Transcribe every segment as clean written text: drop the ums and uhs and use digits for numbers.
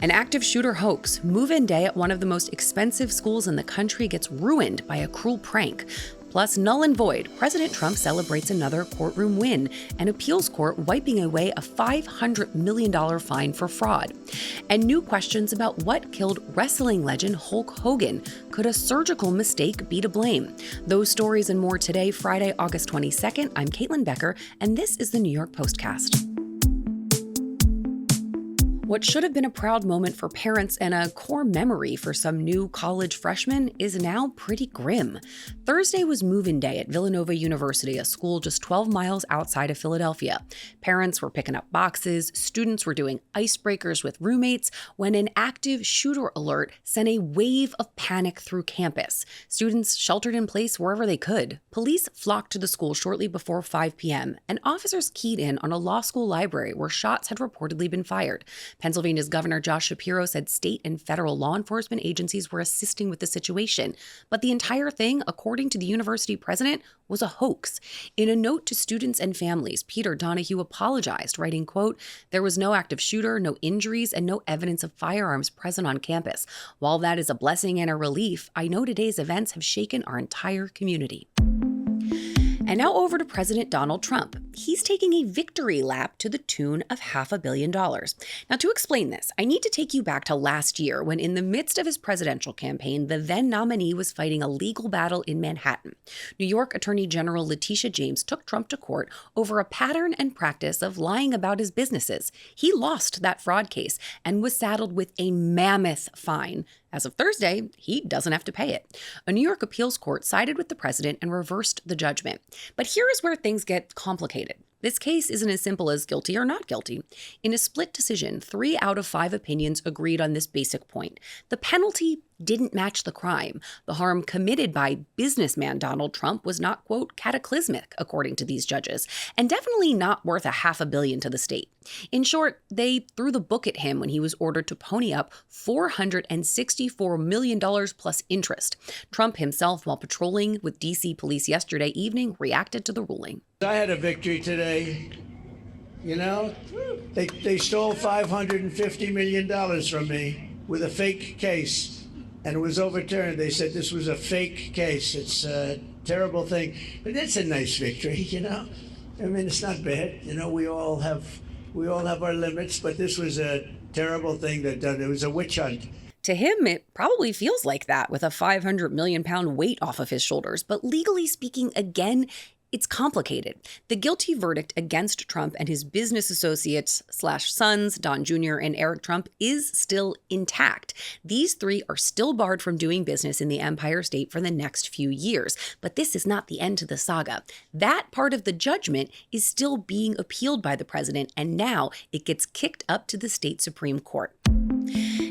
An active shooter hoax. Move-in day at one of the most expensive schools in the country gets ruined by a cruel prank. Plus, null and void. President Trump celebrates another courtroom win. An appeals court wiping away a $500 million fine for fraud. And new questions about what killed wrestling legend Hulk Hogan. Could a surgical mistake be to blame? Those stories and more today, Friday, August 22nd. I'm Caitlin Becker, and this is the New York Postcast. What should have been a proud moment for parents and a core memory for some new college freshmen is now pretty grim. Thursday was move-in day at Villanova University, a school just 12 miles outside of Philadelphia. Parents were picking up boxes, students were doing icebreakers with roommates, when an active shooter alert sent a wave of panic through campus. Students sheltered in place wherever they could. Police flocked to the school shortly before 5 p.m., and officers keyed in on a law school library where shots had reportedly been fired. Pennsylvania's Governor Josh Shapiro said state and federal law enforcement agencies were assisting with the situation. But the entire thing, according to the university president, was a hoax. In a note to students and families, Peter Donahue apologized, writing, quote, "There was no active shooter, no injuries, and no evidence of firearms present on campus. While that is a blessing and a relief, I know today's events have shaken our entire community." And now over to President Donald Trump. He's taking a victory lap to the tune of $500 million. Now, to explain this, I need to take you back to last year when, in the midst of his presidential campaign, the then nominee was fighting a legal battle in Manhattan. New York Attorney General Letitia James took Trump to court over a pattern and practice of lying about his businesses. He lost that fraud case and was saddled with a mammoth fine. As of Thursday, he doesn't have to pay it. A New York appeals court sided with the president and reversed the judgment. But here is where things get complicated. This case isn't as simple as guilty or not guilty. In a split decision, 3 out of 5 opinions agreed on this basic point. The penalty didn't match the crime. The harm committed by businessman Donald Trump was not, quote, cataclysmic, according to these judges, and definitely not worth $500 million to the state. In short, they threw the book at him when he was ordered to pony up $464 million plus interest. Trump himself, while patrolling with D.C. police yesterday evening, reacted to the ruling. I had a victory today. You know, they stole $550 million from me with a fake case. And it was overturned. They said this was a fake case. It's a terrible thing. But it's a nice victory, you know? I mean, it's not bad. You know, we all have our limits, but this was a terrible thing that done. It was a witch hunt. To him, it probably feels like that with a 500 million pound weight off of his shoulders. But legally speaking, again, it's complicated. The guilty verdict against Trump and his business associates / sons, Don Jr. and Eric Trump, is still intact. These 3 are still barred from doing business in the Empire State for the next few years. But this is not the end to the saga. That part of the judgment is still being appealed by the president, and now it gets kicked up to the state Supreme Court.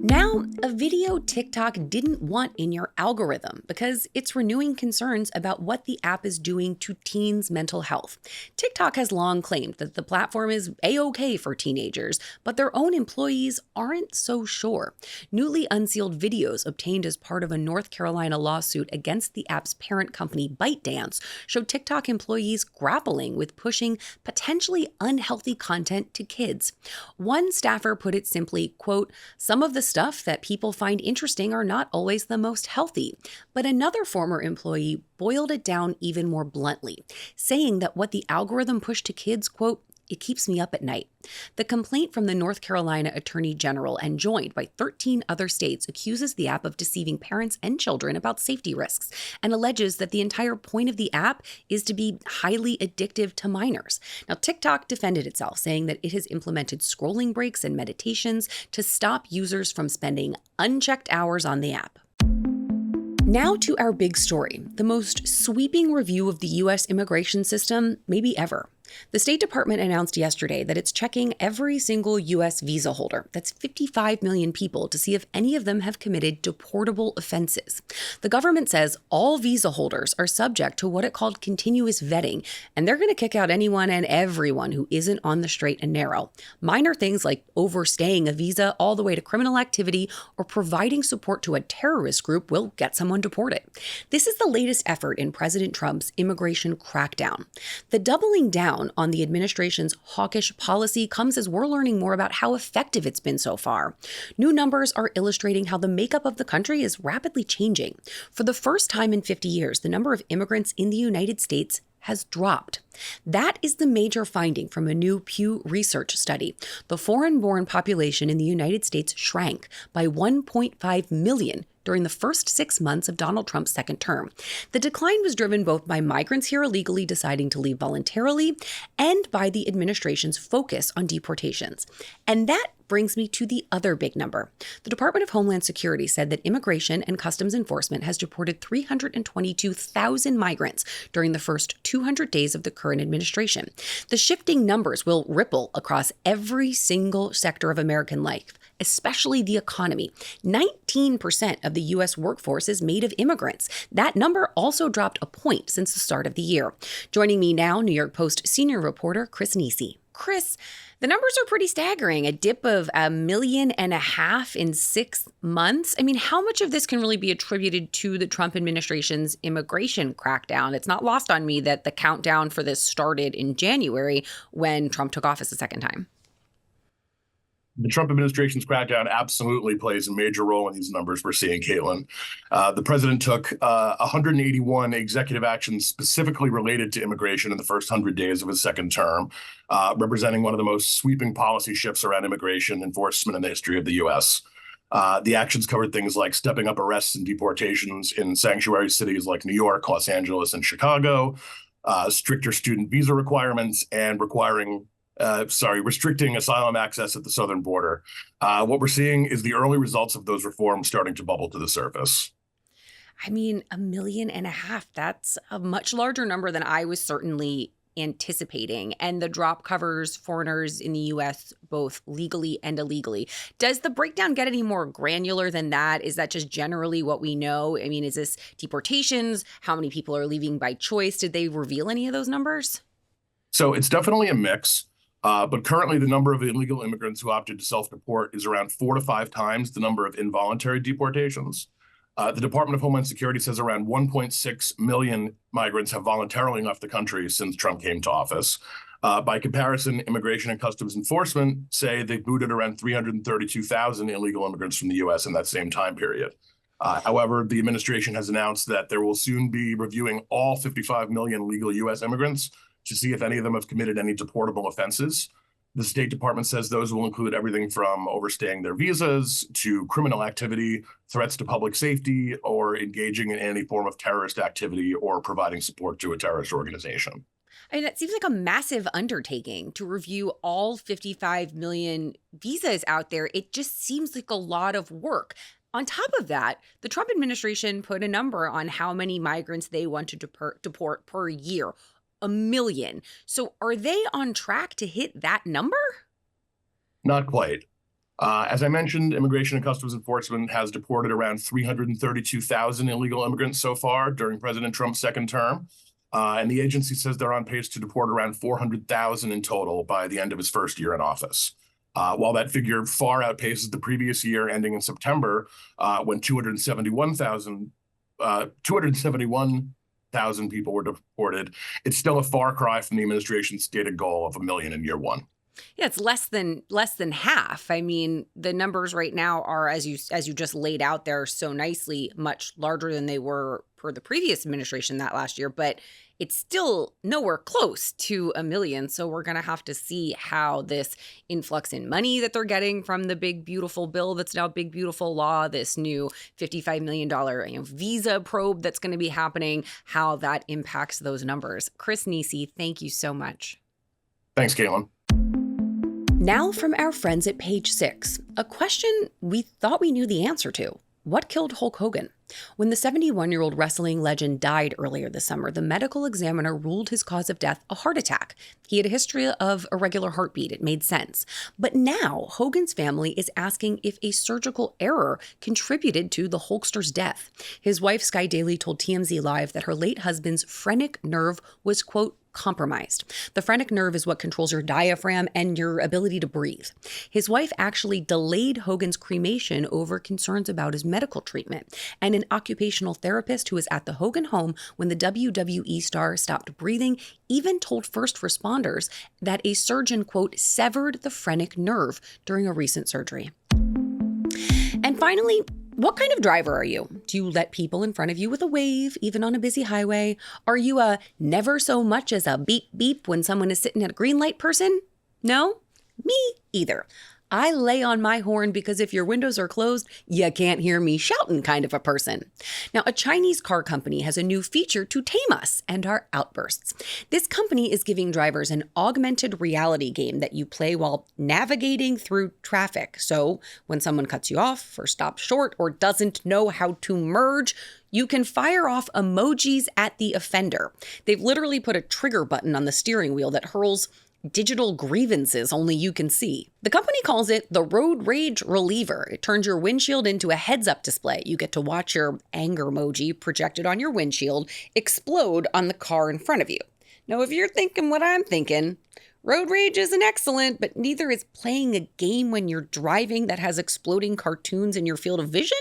Now, a video TikTok didn't want in your algorithm because it's renewing concerns about what the app is doing to teens' mental health. TikTok has long claimed that the platform is A-OK for teenagers, but their own employees aren't so sure. Newly unsealed videos obtained as part of a North Carolina lawsuit against the app's parent company ByteDance show TikTok employees grappling with pushing potentially unhealthy content to kids. One staffer put it simply, quote, "Some of the stuff that people find interesting are not always the most healthy." But another former employee boiled it down even more bluntly, saying that what the algorithm pushed to kids, quote, "It keeps me up at night." The complaint from the North Carolina Attorney General, and joined by 13 other states, accuses the app of deceiving parents and children about safety risks and alleges that the entire point of the app is to be highly addictive to minors. Now, TikTok defended itself, saying that it has implemented scrolling breaks and meditations to stop users from spending unchecked hours on the app. Now to our big story, the most sweeping review of the U.S. immigration system maybe ever. The State Department announced yesterday that it's checking every single U.S. visa holder, that's 55 million people, to see if any of them have committed deportable offenses. The government says all visa holders are subject to what it called continuous vetting, and they're going to kick out anyone and everyone who isn't on the straight and narrow. Minor things like overstaying a visa all the way to criminal activity or providing support to a terrorist group will get someone deported. This is the latest effort in President Trump's immigration crackdown. The doubling down crackdown on the administration's hawkish policy comes as we're learning more about how effective it's been so far. New numbers are illustrating how the makeup of the country is rapidly changing. For the first time in 50 years, the number of immigrants in the United States has dropped. That is the major finding from a new Pew Research study. The foreign-born population in the United States shrank by 1.5 million during the first 6 months of Donald Trump's second term. The decline was driven both by migrants here illegally deciding to leave voluntarily and by the administration's focus on deportations. And that brings me to the other big number. The Department of Homeland Security said that Immigration and Customs Enforcement has deported 322,000 migrants during the first 200 days of the current administration. The shifting numbers will ripple across every single sector of American life, especially the economy. 19% of the U.S. workforce is made of immigrants. That number also dropped a point since the start of the year. Joining me now, New York Post senior reporter Chris Nisi. Chris, the numbers are pretty staggering. A dip of 1.5 million in 6 months. I mean, how much of this can really be attributed to the Trump administration's immigration crackdown? It's not lost on me that the countdown for this started in January when Trump took office a second time. The Trump administration's crackdown absolutely plays a major role in these numbers we're seeing, Caitlin. The president took 181 executive actions specifically related to immigration in the first 100 days of his second term, representing one of the most sweeping policy shifts around immigration enforcement in the history of the U.S. The actions covered things like stepping up arrests and deportations in sanctuary cities like New York, Los Angeles, and Chicago, stricter student visa requirements, and restricting asylum access at the southern border. What we're seeing is the early results of those reforms starting to bubble to the surface. I mean, 1.5 million, that's a much larger number than I was certainly anticipating. And the drop covers foreigners in the U.S. both legally and illegally. Does the breakdown get any more granular than that? Is that just generally what we know? I mean, is this deportations? How many people are leaving by choice? Did they reveal any of those numbers? So it's definitely a mix. But currently, the number of illegal immigrants who opted to self-deport is around 4 to 5 times the number of involuntary deportations. The Department of Homeland Security says around 1.6 million migrants have voluntarily left the country since Trump came to office. By comparison, Immigration and Customs Enforcement say they've booted around 332,000 illegal immigrants from the U.S. in that same time period. However, the administration has announced that there will soon be reviewing all 55 million legal U.S. immigrants to see if any of them have committed any deportable offenses. The State Department says those will include everything from overstaying their visas to criminal activity, threats to public safety, or engaging in any form of terrorist activity or providing support to a terrorist organization. I mean, that seems like a massive undertaking to review all 55 million visas out there. It just seems like a lot of work. On top of that, the Trump administration put a number on how many migrants they want to deport per year. 1 million. So are they on track to hit that number? Not quite. As I mentioned, Immigration and Customs Enforcement has deported around 332,000 illegal immigrants so far during President Trump's second term. And the agency says they're on pace to deport around 400,000 in total by the end of his first year in office. While that figure far outpaces the previous year ending in September, when 271,000 people were deported, it's still a far cry from the administration's stated goal of 1 million in year one. Yeah, it's less than half. I mean, the numbers right now are, as you just laid out there so nicely, much larger than they were per the previous administration that last year, but it's still nowhere close to 1 million. So we're going to have to see how this influx in money that they're getting from the big, beautiful bill that's now big, beautiful law, this new $55 million visa probe that's going to be happening, how that impacts those numbers. Chris Nisi, thank you so much. Thanks, Caitlin. Now from our friends at Page Six, a question we thought we knew the answer to. What killed Hulk Hogan? When the 71-year-old wrestling legend died earlier this summer, the medical examiner ruled his cause of death a heart attack. He had a history of irregular heartbeat. It made sense. But now Hogan's family is asking if a surgical error contributed to the Hulkster's death. His wife, Sky Daly, told TMZ Live that her late husband's phrenic nerve was, quote, compromised. The phrenic nerve is what controls your diaphragm and your ability to breathe. His wife actually delayed Hogan's cremation over concerns about his medical treatment. And an occupational therapist who was at the Hogan home when the WWE star stopped breathing even told first responders that a surgeon, quote, severed the phrenic nerve during a recent surgery. And finally, what kind of driver are you? Do you let people in front of you with a wave, even on a busy highway? Are you a never so much as a beep beep when someone is sitting at a green light person? No? Me either. I lay on my horn because if your windows are closed, you can't hear me shouting kind of a person. Now, a Chinese car company has a new feature to tame us and our outbursts. This company is giving drivers an augmented reality game that you play while navigating through traffic. So when someone cuts you off or stops short or doesn't know how to merge, you can fire off emojis at the offender. They've literally put a trigger button on the steering wheel that hurls digital grievances only you can see. The company calls it the Road Rage Reliever. It turns your windshield into a heads-up display. You get to watch your anger emoji projected on your windshield explode on the car in front of you. Now, if you're thinking what I'm thinking, road rage isn't excellent, but neither is playing a game when you're driving that has exploding cartoons in your field of vision.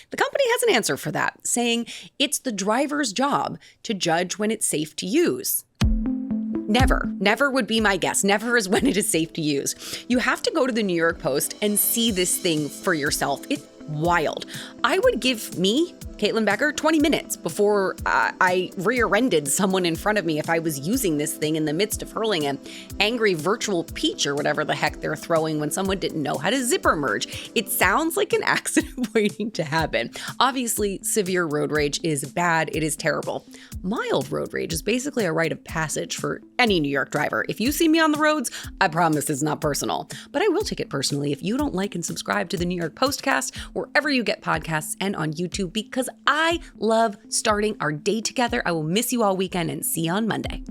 The company has an answer for that, saying it's the driver's job to judge when it's safe to use. Never would be my guess. Never is when it is safe to use. You have to go to the New York Post and see this thing for yourself. It's wild. I would give me, Caitlin Becker, 20 minutes before I rear-ended someone in front of me if I was using this thing in the midst of hurling an angry virtual peach or whatever the heck they're throwing when someone didn't know how to zipper merge. It sounds like an accident waiting to happen. Obviously, severe road rage is bad. It is terrible. Mild road rage is basically a rite of passage for any New York driver. If you see me on the roads, I promise it's not personal. But I will take it personally if you don't like and subscribe to the New York Postcast wherever you get podcasts and on YouTube, because I love starting our day together. I will miss you all weekend and see you on Monday.